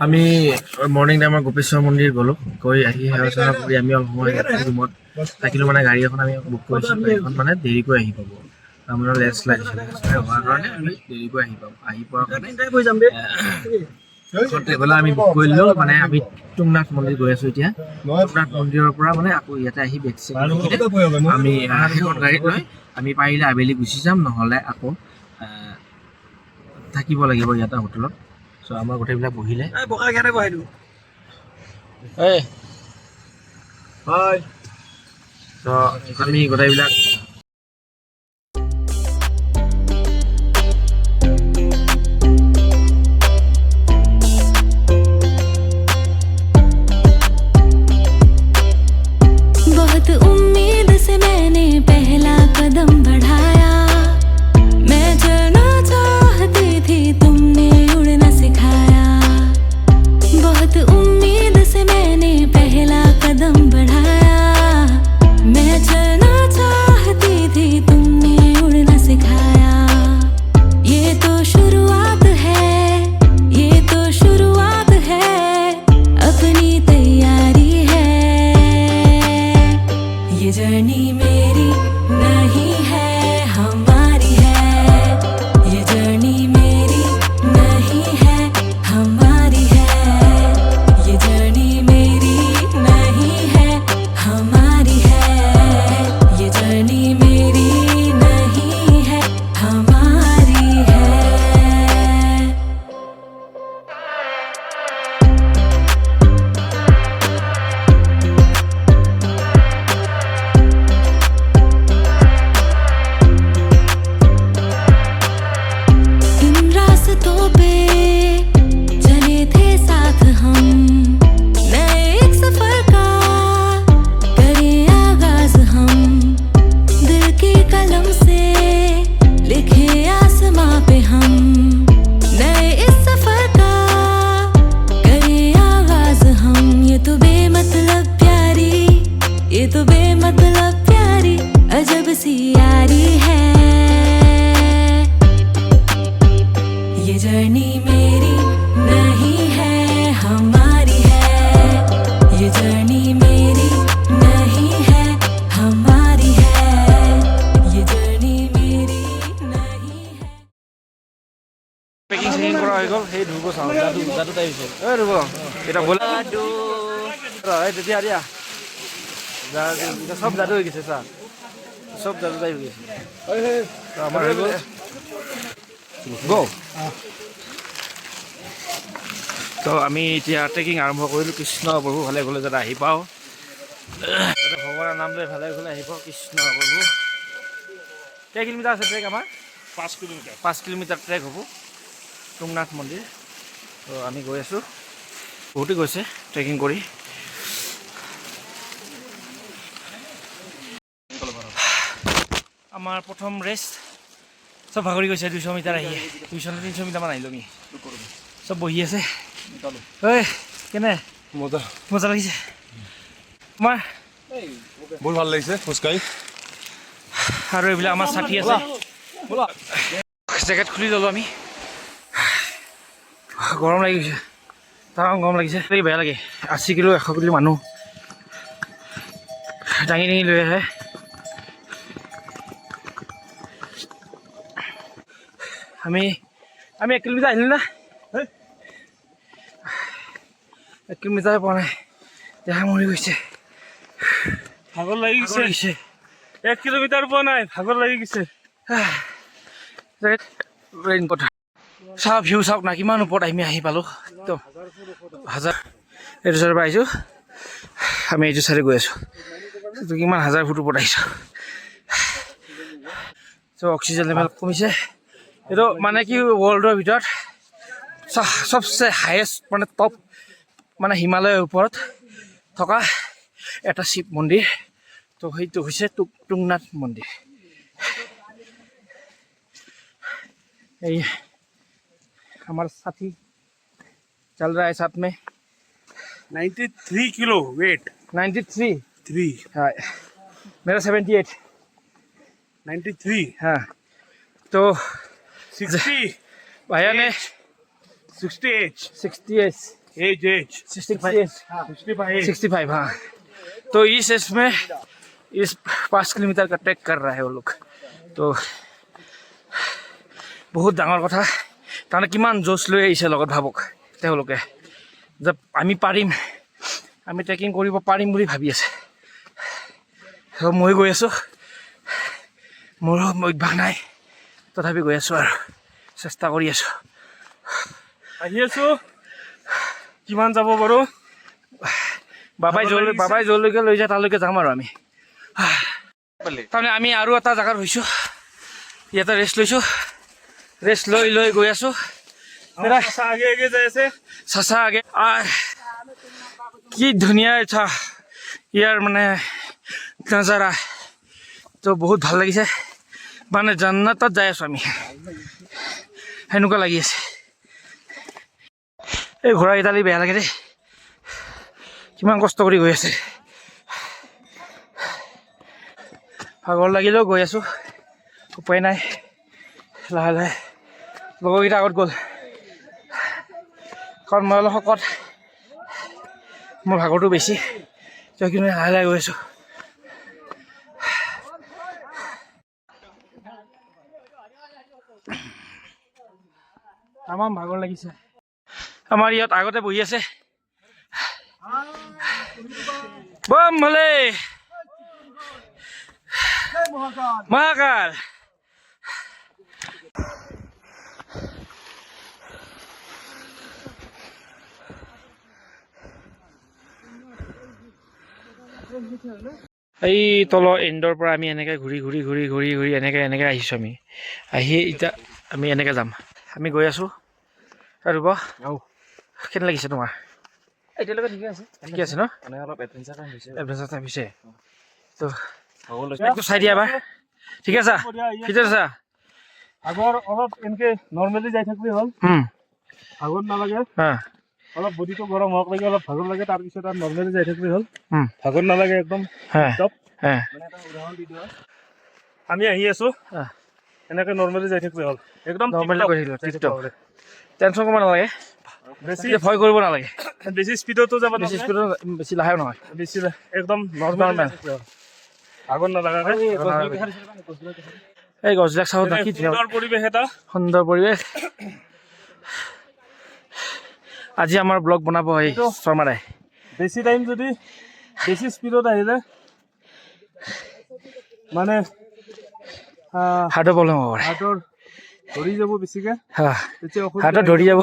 আমি মৰ্ণিং টাইমত গোপেশ্বৰ মন্দিৰ গ'লোঁ গৈ আহি সেৱা চেৱা কৰি আমি অলপ সময় ৰুমত থাকিলোঁ মানে গাড়ী এখন আমি বুক কৰিছোঁ গাড়ীখন মানে দেৰিকৈ আহি পাব আমাৰ লেণ্ডশ্লাইড হোৱাৰ কাৰণে আমি দেৰিকৈ আহি পোৱাৰ কাৰণে ট্ৰেভেলাৰ আমি বুক কৰিলোঁ মানে আমি তুংনাথ মন্দিৰ গৈ আছোঁ এতিয়া তুংনাথ মন্দিৰৰ পৰা মানে আকৌ ইয়াতে আহি বেক চেক আমি সেইখন গাড়ীত লৈ আমি পাৰিলে আবেলি গুচি যাম নহ'লে আকৌ থাকিব লাগিব ইয়াতে হোটেলত চ' আমাৰ গোটেইবিলাক বহিলে চ' আমি গোটেইবিলাক बहुत उम्मीद से मैंने पहला कदम बढ़ाया मैं चलना चाहती थी तुमने उड़ना सिखाया बहुत उम्मीद से मैंने पहला कदम बढ़ाया मैं चलना चाहती थी तुमने उड़ना सिखाया ये तो शुरुआत है ये तो शुरुआत है अपनी तैयारी है ये जर्नी मेरी नहीं है हमारी है ये जर्नी मेरी नहीं है हमारी है ये जर्नी मेरी नहीं है हमारी है ये जर्नी मेरी नहीं है हमारी है इन रास्तों पे चले थे साथ हम नए एक सफर का करें आगाज हम दिल की कलम से लिखे आसमां पे हम नए इस सफर का करें आगाज हम ये तो बेमतलब प्यारी ये तो बेमतलब प्यारी अजब सी यारी है ये जर्नी मेरी नहीं है हमारी है ये जर्नी मेरी नहीं है हमारी है ये जर्नी मेरी नहीं है পেকিং চেকিং কৰা হৈ গ'ল সেই ধুব চাওঁ যাদু যাদু টাইপ হৈছে এই ধুব এটা ব'লা এই তেতিয়া দিয়া চব যাদু হৈ গৈছে চা চব যাদু টাইপ হৈ গৈছে আমাৰ হৈ গ'ল গ' তো আমি এতিয়া ট্ৰেকিং আৰম্ভ কৰিলোঁ কৃষ্ণ প্ৰভু ভালে গ'লে যাতে আহি পাওঁ ভগৱানৰ নাম লৈ ভালে গ'লে আহি পাওঁ কৃষ্ণ প্ৰভু কেই কিলোমিটাৰ আছে ট্ৰেক আমাৰ 5 কিলোমিটাৰ ট্ৰেক হ'ব তুংনাথ মন্দিৰ তো আমি গৈ আছোঁ বহুতে গৈছে ট্ৰেকিং কৰি আমাৰ প্ৰথম ৰেষ্ট চব ভাগৰি গৈছে 200 মিটাৰ আহি 200-300 মিটাৰমান আহিলোঁ আমি চব বহি আছে ঐ কেনে মজা মজা লাগিছে তোমাৰ বহুত ভাল লাগিছে খোজকাঢ়ি আৰু এইবিলাক আমাৰ ছাঠি আছে জেকেট খুলি ল'লোঁ আমি গৰম লাগি গৈছে তাৰ গৰম লাগিছে বেয়া লাগে 80 কিলো 100 কিলো মানুহ দাঙি দাঙি লৈ আহে আমি 1 কিলোমিটাৰ আহিলোঁ না 1 কিলোমিটাৰ পোৱা নাই দেহা মৰি গৈছে ভাগৰ লাগি গৈছে 1 কিলোমিটাৰ পোৱা নাই ভাগৰ লাগি গৈছে ৰেইনকোট চাওক ভিউ চাওক না কিমান ওপৰত আমি আহি পালোঁ একদম হাজাৰ এইটো চাইডৰ পৰা আহিছোঁ আমি এইটো চাইডে গৈ আছোঁ কিমান হাজাৰ ফুট ওপৰত আহিছোঁ চ' অক্সিজেন লেভেল কমিছে এইটো মানে কি ৱৰ্ল্ডৰ ভিতৰত চবচে হায়েষ্ট মানে টপ মানে হিমালয়ৰ ওপৰত থকা এটা শিৱ মন্দিৰ তো সেইটো হৈছে তুংনাথ মন্দিৰ এই हमारा साथी चल रहा है साथ में 93 किलो वेट 93 3 हाँ मेरा 78 93 हाँ तो 60 भैया ने 60 एज 60 एज एज 65 हाँ। तो इस एज में इस 5 किलोमीटर का ट्रेक कर रहा है वो लोग। तो बहुत डाঙर কথা তাৰমানে কিমান জোচ লৈ আহিছে লগত ভাবক তেওঁলোকে যে আমি পাৰিম আমি ট্ৰেকিং কৰিব পাৰিম বুলি ভাবি আছে। মই গৈ আছোঁ মোৰ অভ্যাস নাই তথাপি গৈ আছোঁ আৰু চেষ্টা কৰি আছোঁ। আহি আছোঁ কিমান যাব বাৰু বাবাই যলৈকে লৈ যায় তালৈকে যাম আৰু আমি। তাৰমানে আমি আৰু এটা জেগাত হৈছোঁ ইয়াতে ৰেষ্ট লৈছোঁ ৰেষ্ট লৈ গৈ আছোঁ। আগে আগে যাই আছে চাচা আগে কি ধুনীয়া এটা ইয়াৰ মানে নাজাৰা তো বহুত ভাল লাগিছে মানে জান্নাতত যাই আছোঁ আমি সেনেকুৱা লাগি আছে। এই ঘোঁৰাকেইটালি বেয়া লাগে দেই কিমান কষ্ট কৰি গৈ আছে। ভাগৰ লাগিলেও গৈ আছোঁ উপায় নাই লাহে লাহে। লগৰকেইটা আগত গ'ল কাৰণ মই অলপ শকত মোৰ ভাগৰটো বেছি তই কিন্তু লাহে লাহে গৈ আছোঁ। তামাম ভাগৰ লাগিছে। আমাৰ ইয়াত আগতে বহি আছে বম হলে মহাকাল এই তলৰ এণ্ডৰ পৰা আমি এনেকৈ ঘূৰি এনেকৈ আহিছোঁ। আমি আহি এতিয়া আমি এনেকৈ যাম। আমি গৈ আছোঁ আৰু কেনে লাগিছে তোমাৰ? এতিয়ালৈকে ঠিকে আছে ন? অলপ এডভেঞ্চাৰ হৈছে এডভেঞ্চাৰ টাইপ হৈছে তো একটু চাই দিয়া এবাৰ ঠিক আছে ঠিক আছে। আগৰ অলপ এনেকে নৰ্মেলি যাই থাকিলে হ'ল ভাগৰ নালাগে অলপ বডিটো গৰম হওক লাগে অলপ ভাগৰ লাগে তাৰপিছত আৰু নৰ্মেলি যাই থাকিলে হ'ল ভাগৰ নালাগে একদম। আমি আহি আছোঁ এনেকে নৰ্মেলি যাই থাকিলে হ'ল একদম নৰ্মেলি কৰি থাকিলোঁ টেনশ্যন কৰিব নালাগে বেছি ভয় কৰিব নালাগে বেছি স্পীডতো যাব বেছি স্পীডত বেছি লাহেও নহয় বেছি একদম নৰ্মেল ভাগৰ নালাগে। এই গছবিলাক চাওঁ কি সুন্দৰ পৰিৱেশ এটা সুন্দৰ পৰিৱেশ। আজি আমাৰ ব্লগ বনাব এই শৰ্মাদাই বেছি টাইম যদি বেছি স্পীডত আহিলে মানে হাৰ্টৰ প্ৰব্লেম হ'ব পাৰে হাৰ্টৰ ধৰি যাব বেছিকে তেতিয়া হাৰ্টত ধৰি যাব।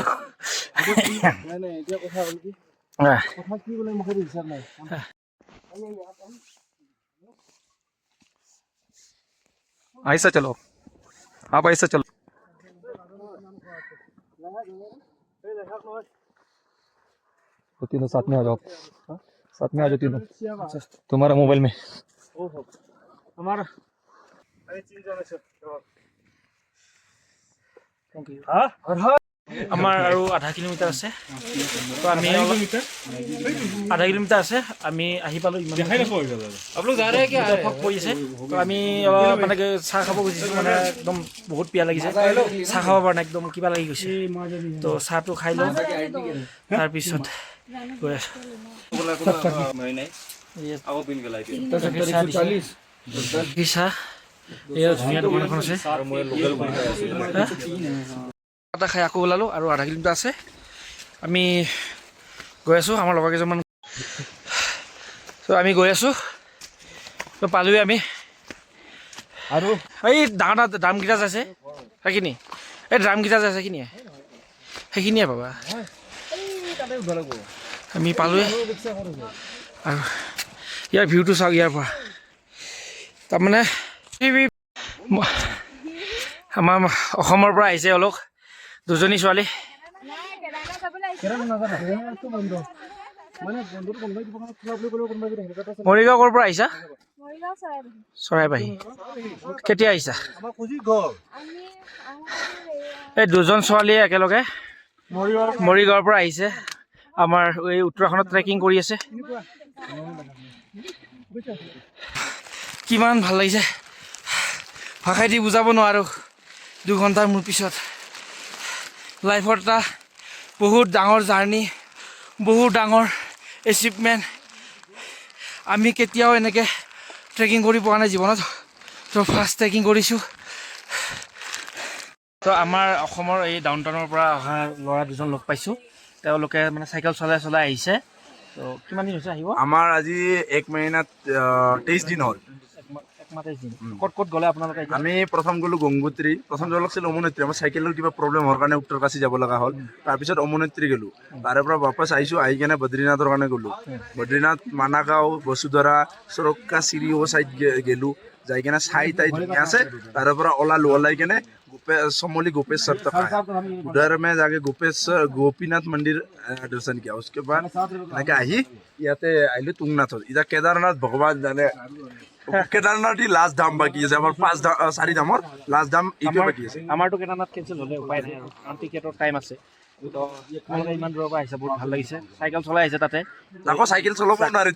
এতিয়া কথা হ'ল কি কথা কি বোলে মুখে হিচাপ নাই। ऐसा चलो आप ऐसा चलो तो तीनों साथ में आ जाओ तीनों तुम्हारा मोबाइल में हमारा আমাৰ আৰু আধা কিলোমিটাৰ আছে তো আমি আধা কিলোমিটাৰ আছে আমি আহি পালোঁ ইমান পৰি আছে তো আমি অলপ মানে চাহ খাব খুজিছোঁ মানে একদম বহুত পিয়াহ লাগিছে চাহ খাব পৰা নাই একদম কিবা লাগি গৈছে তো চাহটো খাই লওঁ তাৰপিছত গৈ আছোঁ। চাহ এয়া ধুনীয়া দোকান এখন আছে এটা খাই আকৌ ওলালোঁ আৰু আধা কিলোমিটাৰ আছে আমি গৈ আছোঁ আমাৰ লগৰ কেইজনমান ত' আমি গৈ আছোঁ ত' পালোঁৱে আমি আৰু এই ডাঙৰ ডাঙৰ ড্ৰামকেইটা যে আছে সেইখিনি এই ড্ৰামকেইটা যে আছে সেইখিনিয়ে পাবা আমি পালোঁৱে আৰু ইয়াৰ ভিউটো চাওক ইয়াৰ পৰা তাৰমানে আমাৰ অসমৰ পৰা আহিছে অলপ দুজনী ছোৱালী মৰিগাঁও ক'ৰ পৰা আহিছা? চৰাইবাহী। কেতিয়া আহিছা? এই দুজন ছোৱালীয়ে একেলগে মৰিগাঁৱৰ পৰা আহিছে আমাৰ এই উত্তৰাখণ্ডত ট্ৰেকিং কৰি আছে। কিমান ভাল লাগিছে ভাষাই দি বুজাব নোৱাৰোঁ। 2 ঘণ্টাৰ মোৰ পিছত লাইফৰ এটা বহুত ডাঙৰ জাৰ্ণি, বহুত ডাঙৰ এচিভমেণ্ট। আমি কেতিয়াও এনেকৈ ট্ৰেকিং কৰি পোৱা নাই জীৱনত, তো ফাৰ্ষ্ট ট্ৰেকিং কৰিছোঁ। তো আমাৰ অসমৰ এই ডাউন টাউনৰ পৰা অহা ল'ৰা দুজন লগ পাইছোঁ। তেওঁলোকে মানে চাইকেল চলাই চলাই আহিছে। তো কিমান দিন হৈছে আহিব? আমাৰ আজি 1 মাহিনাত 23 দিন হ'ল। ক'ত ক'ত গ'লে আপোনালোকে? আমি প্ৰথম গ'লো গংগোত্ৰী, প্ৰথম যোৱা লাগিছিল অমনেত্ৰী। আমাৰ চাইকেলৰ কিবা প্ৰব্লেম হোৱাৰ কাৰণে উত্তৰকাশী যাব লগা হ'ল। তাৰপিছত অমনেত্ৰী গ'লো, তাৰে পৰা বাপাছ আহিছোঁ। আহি কেনে বদ্ৰীনাথৰ কাৰণে গ'লো। বদ্ৰীনাথ, মানাগাঁও, বসুধৰা, চৰক্কা, চিৰিও চাইড গ'লোঁ। যাই কেনে চাই তাই ধুনীয়া আছে। তাৰে পৰা ওলাই কেনে समोली गोपेश्वर तक आया। उधर में जाके गोपीनाथ मंदिर दर्शन किया। उसके बाद ইয়াতে আহিলো তুংনাথত। এতিয়া কেদাৰনাথ ভগৱান জানে, কেদাৰনাথ লাষ্ট ধাম বাকী আছে আমাৰ 4 ধামৰ লাষ্ট ধাম এইটো বাকী আছে। আমাৰতো কেদাৰনাথ কেনচেল হ'লে উপায় নাই আৰু, কাৰণ টিকেটৰ টাইম আছে। তো তোমালোকে ইমান দূৰৰ পৰা আহিছে, বহুত ভাল লাগিছে। চাইকেল চলাই আহিছে তাতে, আকৌ চাইকেল চলাব নোৱাৰে,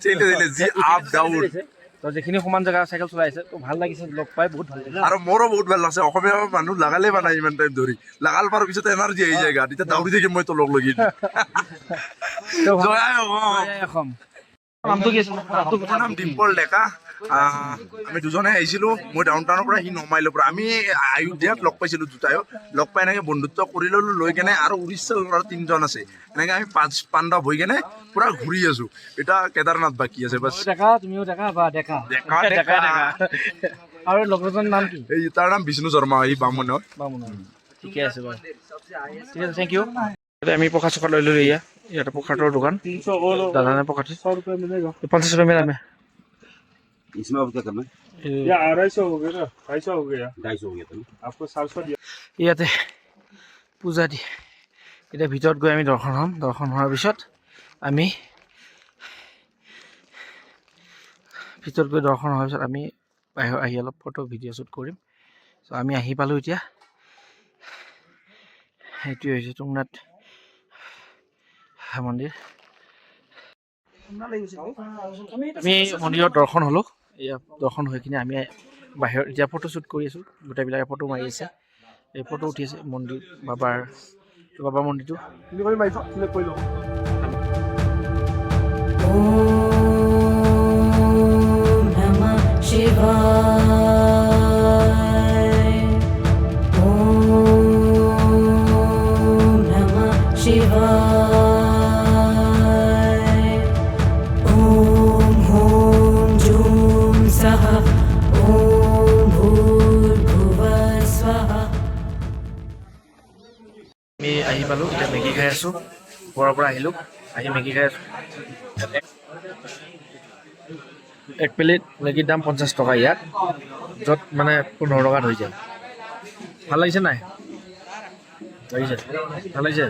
যি আপ ডাউন। তো যিখিনি সমান জেগা চাইকেল চলাই আছে, তো ভাল লাগিছে লগ পাই, বহুত ভাল লাগিছে। আৰু মোৰো বহুত ভাল লাগছে। অসমীয়া মানুহ লাগালে মানে ইমান টাইম ধৰি লাগাল পাৰ পিছত এনাৰ্জি আহি যায় গাত। এতিয়া দাউৰি থাকিম মই তলক লাগি। অসম নামটো কি আছিল? মোৰ নাম ডিম্পল ডেকা। আমি দুজনে আহিছিলোঁ। মই ডাউন টাউনৰ পৰা, সি 9 মাইলৰ পৰা। আমি আয়োধ্যাত লগ পাইছিলোঁ দুটাইও। লগ পাই এনেকৈ বন্ধুত্ব কৰি ল'লোঁ, লৈ কেনে আৰু উৰিষ্যাৰ ল'ৰা 3জন আছে। এনেকৈ আমি 5 পাণ্ডৱ হৈ কেনে পুৰা ঘূৰি আছোঁ। এতিয়া কেদাৰনাথ বাকী আছে বাছ। ডেকা, তুমিও ডেকা বা ডেকা? আৰু লগৰজনৰ নাম কি? এই তাৰ নাম বিষ্ণু শৰ্মা, এই বামুণৰ। ঠিকে আছে বাৰু, ঠিক আছে, থেংক ইউ। আমি প্ৰসাদ চসাদ লৈ ল'লোঁ। ইয়াতে প্ৰসাদৰ দোকান, দাদানে প্ৰসাদ 50 रुपये में हमें। इसमें अब क्या करना है? ये 250 हो गया ना, 250 हो गया। 250 हो गया था ना? आपको 700 दिया। ইয়াতে পূজা দি এতিয়া ভিতৰত গৈ আমি দৰ্শন হ'ম। দৰ্শন হোৱাৰ পিছত আমি ভিতৰত গৈ দৰ্শন হোৱাৰ পিছত আমি বাহিৰত আহি অলপ ফটো ভিডিঅ' শ্বুট কৰিম। চ' আমি আহি পালোঁ এতিয়া। সেইটোৱে হৈছে তুংনাথ মন্দিৰ। আমি মন্দিৰত দৰ্শন হ'লোঁ। এয়া দৰ্শন হৈ কিনে আমি বাহিৰত এতিয়া ফটো শ্বুট কৰি আছোঁ। গোটেইবিলাকে ফটো মাৰি আছে, এই ফটো উঠি আছে মন্দিৰ বাবাৰ মন্দিৰটো। Om Namah Shivaya. Om Namah Shivaya. Om Hum Jum Saha. Om Bhurbhuvah Swaha. আমি আহি পালোঁ, এতিয়া মেগী খাই আছোঁ। ওপৰৰ পৰা আহিলোঁ, আহি মেগী খাই আছোঁ। 1 প্লেট মেগীৰ দাম 50 টকা ইয়াত, য'ত মানে 15 টকাত হৈ যায়। ভাল লাগিছে নাই? লাগিছে? ভাল লাগিছে?